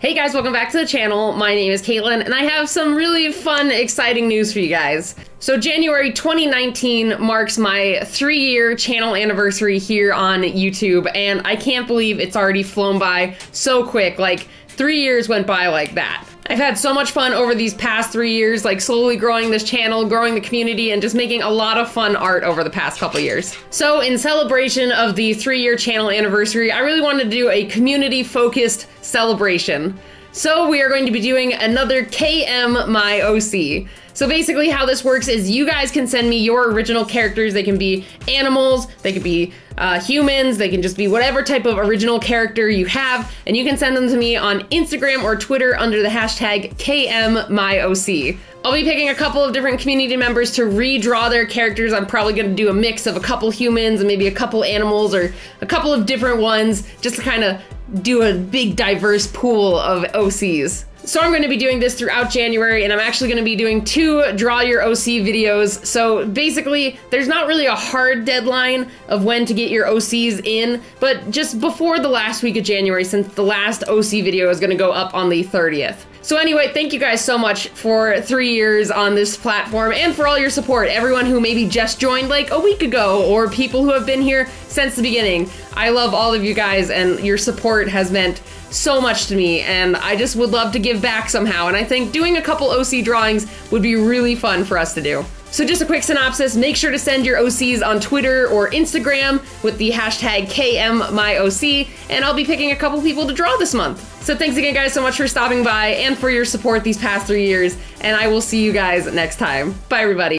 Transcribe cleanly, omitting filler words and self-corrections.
Hey guys, welcome back to the channel. My name is Katelyn, and I have some really fun, exciting news for you guys. So January 2019 marks my 3-year channel anniversary here on YouTube, and I can't believe it's already flown by so quick. Like, 3 years went by like that. I've had so much fun over these past 3 years, like slowly growing this channel, growing the community, and just making a lot of fun art over the past couple years. So in celebration of the 3-year channel anniversary, I really wanted to do a community-focused celebration. So we are going to be doing another KMMYOC. So basically how this works is you guys can send me your original characters. They can be animals, they could be humans, they can just be whatever type of original character you have, and you can send them to me on Instagram or Twitter under the hashtag KMMYOC. I'll be picking a couple of different community members to redraw their characters. I'm probably going to do a mix of a couple humans and maybe a couple animals or a couple of different ones just to kind of do a big diverse pool of OCs. So I'm going to be doing this throughout January, and I'm actually going to be doing 2 Draw Your OC videos. So basically, there's not really a hard deadline of when to get your OCs in, but just before the last week of January, since the last OC video is going to go up on the 30th. So anyway, thank you guys so much for 3 years on this platform and for all your support. Everyone who maybe just joined like a week ago, or people who have been here since the beginning. I love all of you guys, and your support has meant so much to me, and I just would love to give back somehow, and I think doing a couple OC drawings would be really fun for us to do. So just a quick synopsis, make sure to send your OCs on Twitter or Instagram with the hashtag KMMYOC, and I'll be picking a couple people to draw this month. So thanks again guys so much for stopping by and for your support these past 3 years, and I will see you guys next time. Bye everybody.